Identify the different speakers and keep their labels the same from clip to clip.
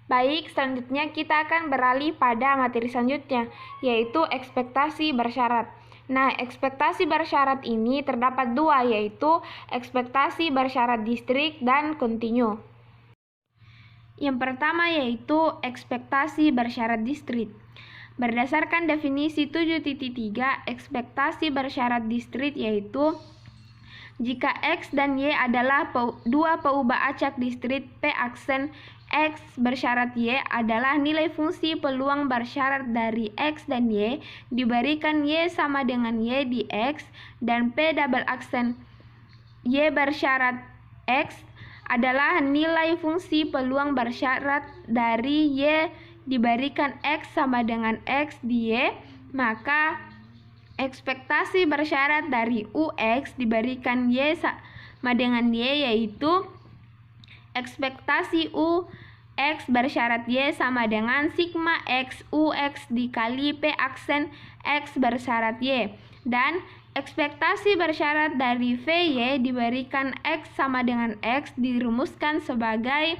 Speaker 1: Baik, selanjutnya kita akan beralih pada materi selanjutnya, yaitu ekspektasi bersyarat. Nah, ekspektasi bersyarat ini terdapat dua, yaitu ekspektasi bersyarat distrik dan kontinu. Yang pertama yaitu ekspektasi bersyarat distrik. Berdasarkan definisi 7.3, ekspektasi bersyarat distrik yaitu jika X dan Y adalah dua peubah acak distrik P aksen X bersyarat Y adalah nilai fungsi peluang bersyarat dari X dan Y diberikan Y sama dengan Y di X dan P double aksen Y bersyarat X adalah nilai fungsi peluang bersyarat dari Y diberikan X sama dengan X di Y, maka ekspektasi bersyarat dari UX diberikan Y sama dengan Y yaitu ekspektasi UX bersyarat Y sama dengan sigma X UX dikali P aksen X bersyarat Y. Dan ekspektasi bersyarat dari VY diberikan X sama dengan X dirumuskan sebagai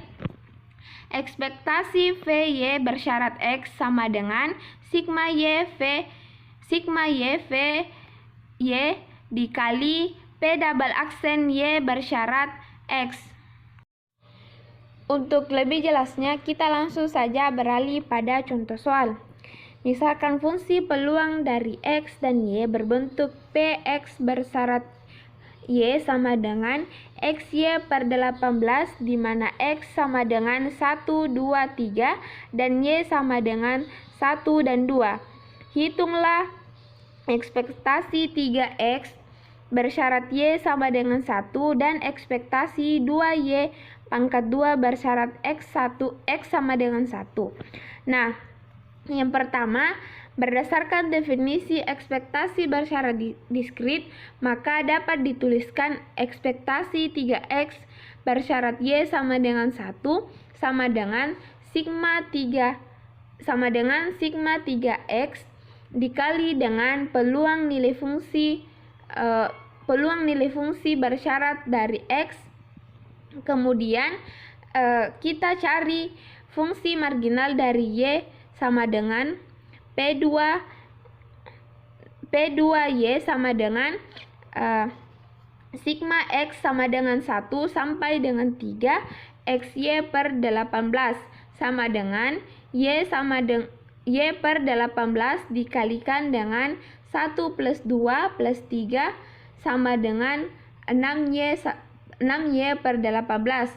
Speaker 1: ekspektasi VY bersyarat X sama dengan sigma Y V Y dikali P double aksen Y bersyarat X. Untuk lebih jelasnya, kita langsung saja beralih pada contoh soal. Misalkan fungsi peluang dari X dan Y berbentuk Px bersyarat Y sama dengan XY per 18, di mana X sama dengan 1, 2, 3, dan Y sama dengan 1 dan 2. Hitunglah ekspektasi 3X bersyarat Y sama dengan 1 dan ekspektasi 2Y pangkat 2 bersyarat X sama dengan 1. Nah, yang pertama, berdasarkan definisi ekspektasi bersyarat diskrit, maka dapat dituliskan ekspektasi 3X bersyarat Y sama dengan 1 sama dengan sigma 3X dikali dengan peluang nilai fungsi bersyarat dari X. Kemudian kita cari fungsi marginal dari Y sama dengan P2Y sama dengan sigma X sama dengan 1 sampai dengan 3 XY per 18 sama dengan Y per 18 dikalikan dengan 1 plus 2 plus 3 sama dengan 6Y per 18.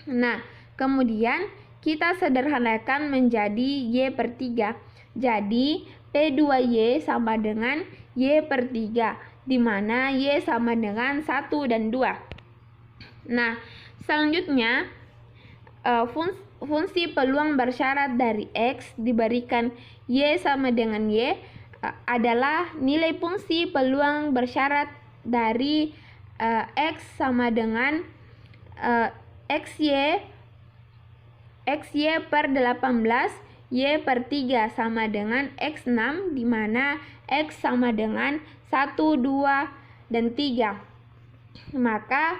Speaker 1: Nah, kemudian kita sederhanakan menjadi Y per 3. Jadi, P2Y sama dengan Y per 3, di mana Y sama dengan 1 dan 2. Nah, selanjutnya, fungsi peluang bersyarat dari X diberikan Y sama dengan Y adalah nilai fungsi peluang bersyarat dari X sama dengan XY per 18 Y per 3 sama dengan X6, di mana X sama dengan 1, 2, dan 3. Maka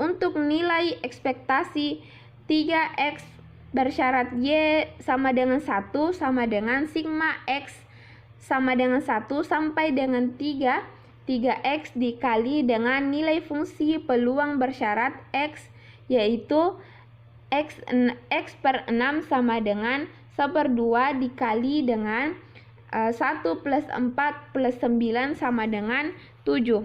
Speaker 1: untuk nilai ekspektasi 3X bersyarat Y sama dengan 1 sama dengan sigma X sama dengan 1 sampai dengan 3X dikali dengan nilai fungsi peluang bersyarat X, yaitu X per 6 sama dengan 1/2 dikali dengan 1 plus 4 plus 9 sama dengan 7.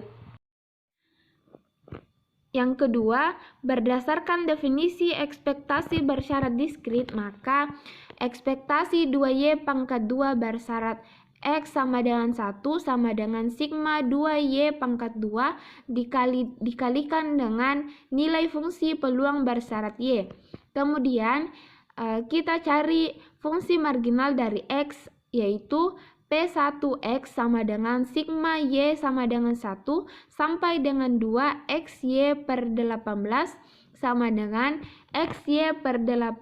Speaker 1: Yang kedua, berdasarkan definisi ekspektasi bersyarat diskrit, maka ekspektasi 2Y pangkat 2 bersyarat X sama dengan 1 sama dengan sigma 2Y pangkat 2 dikalikan dengan nilai fungsi peluang bersyarat Y. Kemudian kita cari fungsi marginal dari X, yaitu P1X sama dengan sigma Y sama dengan 1 sampai dengan 2 XY per 18 sama dengan XY per 18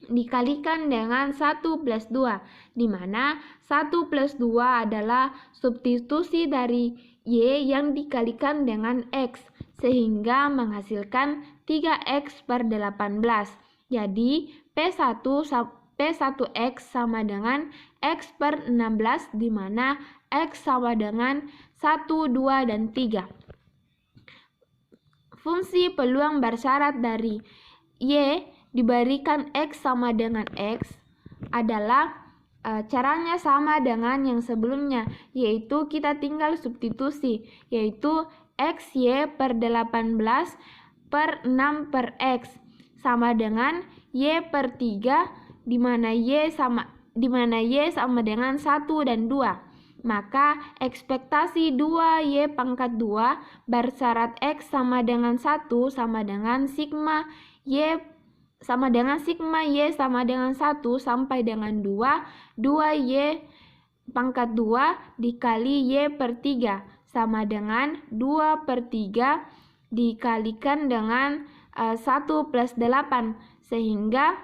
Speaker 1: dikalikan dengan 1 plus 2, di mana 1 plus 2 adalah substitusi dari Y yang dikalikan dengan X, sehingga menghasilkan 3X per 18. Jadi P1X sama dengan X per 16, di mana X sama dengan 1, 2, dan 3. Fungsi peluang bersyarat dari Y diberikan X sama dengan X adalah caranya sama dengan yang sebelumnya, yaitu kita tinggal substitusi, yaitu XY per 18 per 6 per X sama dengan Y per 3, di mana Y sama dengan 1 dan 2. Maka ekspektasi 2Y pangkat 2 bersyarat X sama dengan 1 sama dengan sigma Y sama dengan sigma Y sama dengan 1 sampai dengan 2Y pangkat 2 dikali Y per 3 sama dengan 2 per 3 dikalikan dengan 1 plus 8, sehingga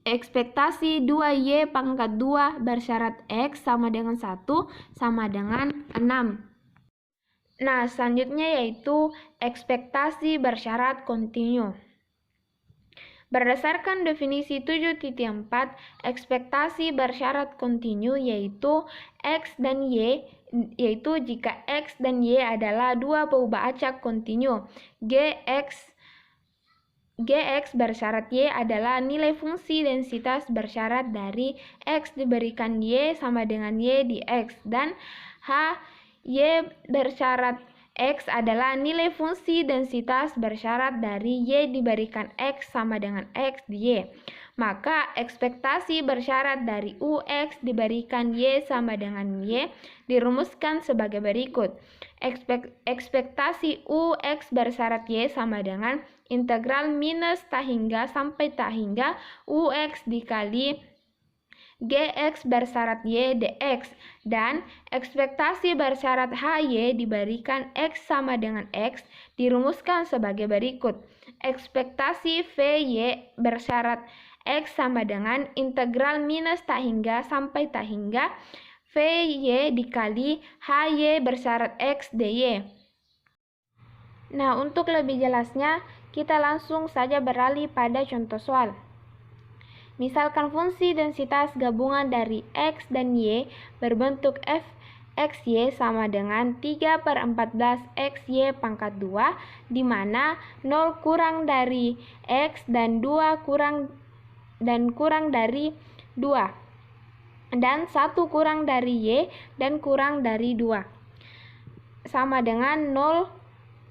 Speaker 1: ekspektasi 2Y pangkat 2 bersyarat X sama dengan 1 sama dengan 6. Nah, selanjutnya yaitu ekspektasi bersyarat kontinu. Berdasarkan definisi 7.4, ekspektasi bersyarat kontinu yaitu X dan Y, yaitu jika X dan Y adalah dua perubahan acak kontinu. Gx bersyarat Y adalah nilai fungsi densitas bersyarat dari X diberikan Y sama dengan Y di X, dan Y bersyarat X adalah nilai fungsi densitas bersyarat dari Y diberikan X sama dengan X di Y. Maka ekspektasi bersyarat dari UX diberikan Y sama dengan Y dirumuskan sebagai berikut. Ekspektasi UX bersyarat Y sama dengan integral minus tak hingga sampai tak hingga UX dikali Gx bersyarat Y dx, dan ekspektasi bersyarat HY diberikan X sama dengan X dirumuskan sebagai berikut. Ekspektasi VY bersyarat X sama dengan integral minus tak hingga sampai tak hingga VY dikali HY bersyarat X dy. Nah, untuk lebih jelasnya, kita langsung saja beralih pada contoh soal. Misalkan fungsi densitas gabungan dari X dan Y berbentuk fxy sama dengan 3 per 14 xy pangkat 2, di mana 0 kurang dari X dan 2 kurang dari 2, dan 1 kurang dari Y dan kurang dari 2, sama dengan 0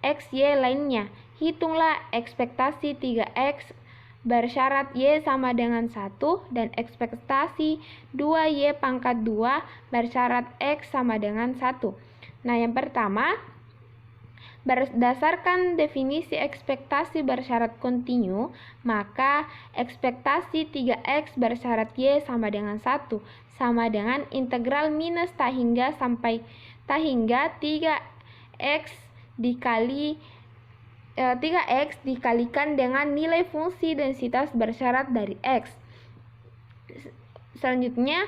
Speaker 1: xy lainnya. Hitunglah ekspektasi 3x bersyarat Y sama dengan 1 dan ekspektasi 2Y pangkat 2 bersyarat X sama dengan 1. Nah, yang pertama, berdasarkan definisi ekspektasi bersyarat kontinu, maka ekspektasi 3X bersyarat Y sama dengan 1 sama dengan integral minus tak hingga sampai tak hingga 3X dikalikan dengan nilai fungsi densitas bersyarat dari X. Selanjutnya,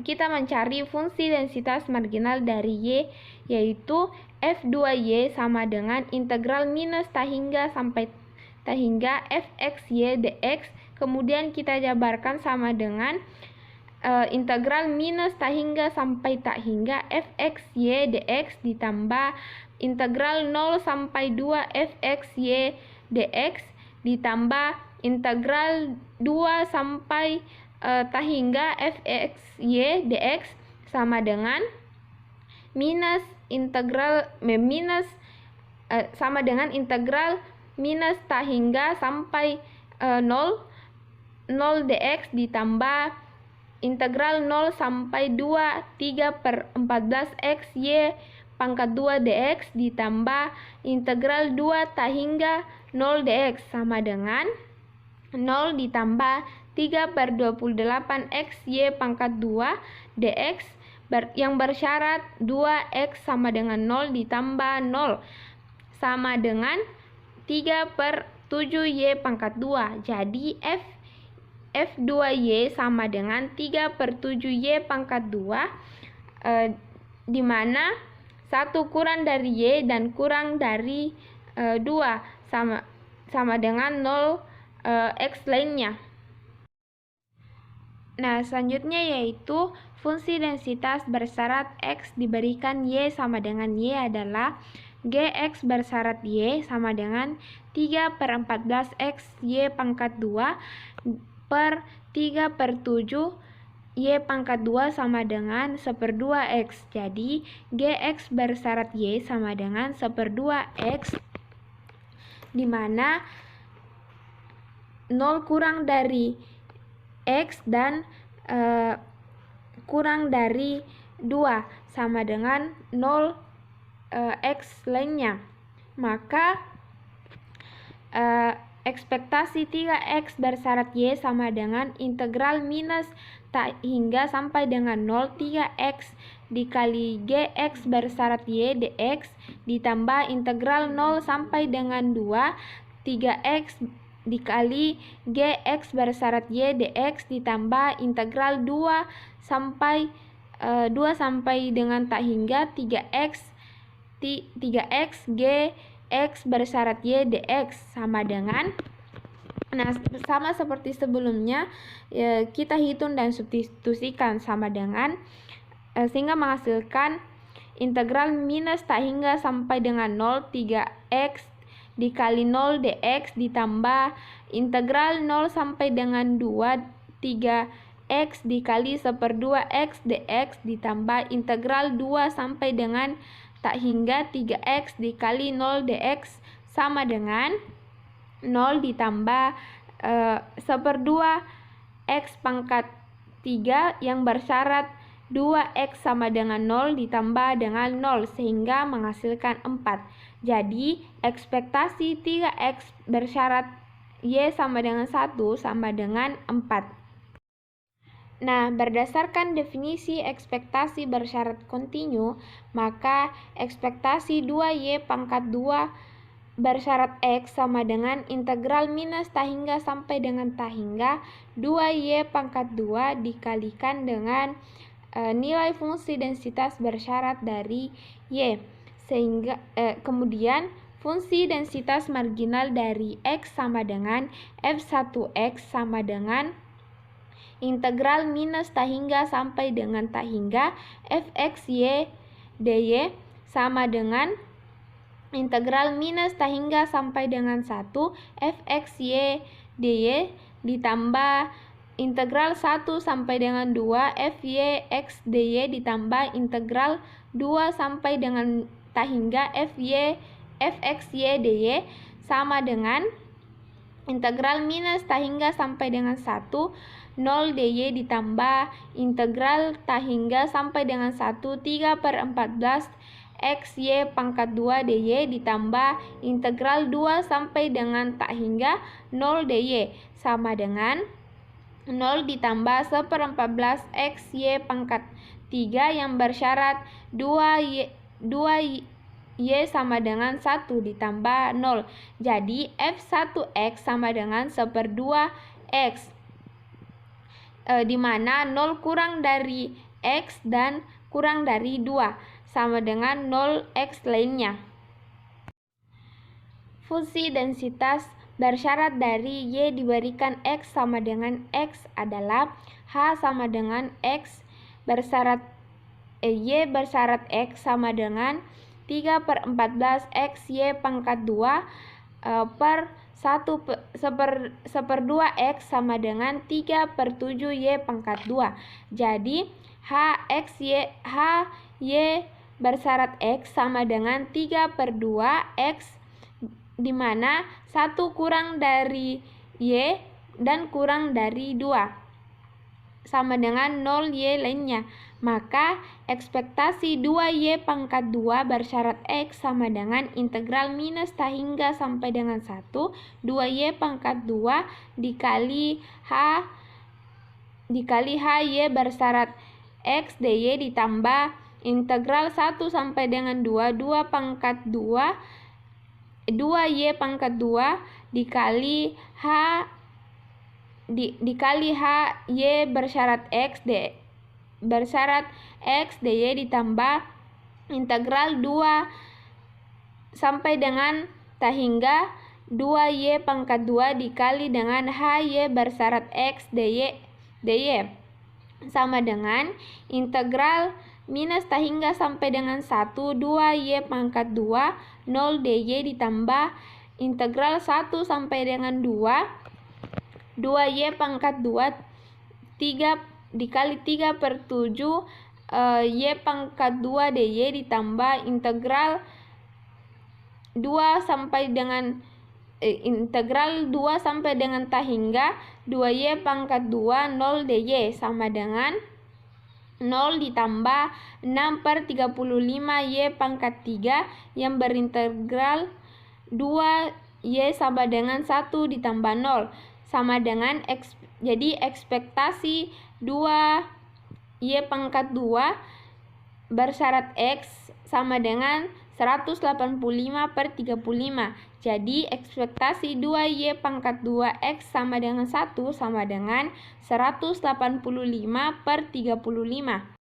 Speaker 1: kita mencari fungsi densitas marginal dari Y, yaitu F2Y sama dengan integral minus tak hingga sampai tak hingga fxy dx, kemudian kita jabarkan sama dengan integral minus tak hingga sampai tak hingga fxy dx ditambah integral 0 sampai 2 fxy dx ditambah integral 2 sampai tak hingga fxy dx sama dengan sama dengan integral minus tak hingga sampai 0 dx ditambah integral 0 sampai 2 3 per 14 xy pangkat 2 dx ditambah integral 2 tak hingga 0 dx sama dengan 0 ditambah 3 per 28 xy pangkat 2 dx yang bersyarat 2x sama dengan 0 ditambah 0 sama dengan 3 per 7y pangkat 2. Jadi F2y sama dengan 3 per 7y pangkat 2, di mana 1 kurang dari Y dan kurang dari 2, sama dengan 0 X lainnya. Nah, selanjutnya yaitu fungsi densitas bersyarat X diberikan Y sama dengan Y adalah Gx bersyarat Y sama dengan 3/14 X Y pangkat 2 per 3/7 Y pangkat 2 sama dengan 1/2 X. Jadi, Gx bersyarat Y sama dengan 1/2 X, di mana 0 kurang dari X dan kurang dari 2 sama dengan 0 X lainnya. Maka ekspektasi 3X bersyarat Y sama dengan integral minus tak hingga sampai dengan 0 3X dikali Gx bersyarat Y dx ditambah integral 0 sampai dengan 2 3X dikali Gx bersyarat Y dx ditambah integral 2 sampai dengan tak hingga 3x Gx bersyarat Y dx sama dengan, nah sama seperti sebelumnya, kita hitung dan substitusikan sama dengan sehingga menghasilkan integral minus tak hingga sampai dengan 0 3x dikali 0 dx ditambah integral 0 sampai dengan 2 3x dikali 1/2 x dx ditambah integral 2 sampai dengan tak hingga 3x dikali 0 dx sama dengan 0 ditambah 1/2 x pangkat 3 yang bersyarat 2x sama dengan 0 ditambah dengan 0 sehingga menghasilkan 4. Jadi, ekspektasi 3x bersyarat Y sama dengan 1 sama dengan 4. Nah, berdasarkan definisi ekspektasi bersyarat kontinu, maka ekspektasi 2Y pangkat 2 bersyarat X sama dengan integral minus tak hingga sampai dengan tak hingga 2Y pangkat 2 dikalikan dengan nilai fungsi densitas bersyarat dari Y. Sehingga kemudian fungsi densitas marginal dari X sama dengan F1X sama dengan integral minus tak hingga sampai dengan tak hingga Fxy dy sama dengan integral minus tak hingga sampai dengan 1 Fxy dy ditambah integral 1 sampai dengan 2 Fy x dy ditambah integral 2 sampai dengan tak hingga Fxy dy sama dengan integral minus tak hingga sampai dengan 1 0 dy ditambah integral tak hingga sampai dengan 1 3/14 xy pangkat 2 dy ditambah integral 2 sampai dengan tak hingga 0 dy sama dengan 0 ditambah 1/14 xy pangkat 3 yang bersyarat 2y sama dengan 1 ditambah 0. Jadi F1X sama dengan 1/2 X, di mana 0 kurang dari X dan kurang dari 2 sama dengan 0 X lainnya. Fungsi densitas bersyarat dari Y diberikan X sama dengan X adalah H sama dengan X bersyarat Y bersyarat X sama dengan 3/14 xy pangkat 2 per 1/2 x sama dengan 3/7 y pangkat 2. Jadi Hy bersyarat x sama dengan 3/2 x, di mana 1 kurang dari y dan kurang dari 2 sama dengan 0 y lainnya. Maka ekspektasi 2y pangkat 2 bersyarat x sama dengan integral minus tak hingga sampai dengan 1 2y pangkat 2 dikali hy bersyarat x dy ditambah integral 1 sampai dengan 2 2 pangkat 2 2y pangkat 2 dikali hy bersyarat x bersyarat x dy ditambah integral 2 sampai dengan tak hingga 2y pangkat 2 dikali dengan hy bersyarat x dy sama dengan integral minus tak hingga sampai dengan 1 2y pangkat 2 0 dy ditambah integral 1 sampai dengan 2 2y pangkat 2 3 dikali 3 per 7 y pangkat 2 dy ditambah integral 2 sampai dengan integral 2 sampai dengan tak hingga 2y pangkat 2 0 dy sama dengan 0 ditambah 6 per 35 y pangkat 3 yang berintegral 2y sama dengan 1 ditambah 0 sama dengan jadi ekspektasi 2y pangkat 2 bersyarat x sama dengan 185 per 35. Jadi ekspektasi 2y pangkat 2x sama dengan 1 sama dengan 185 per 35.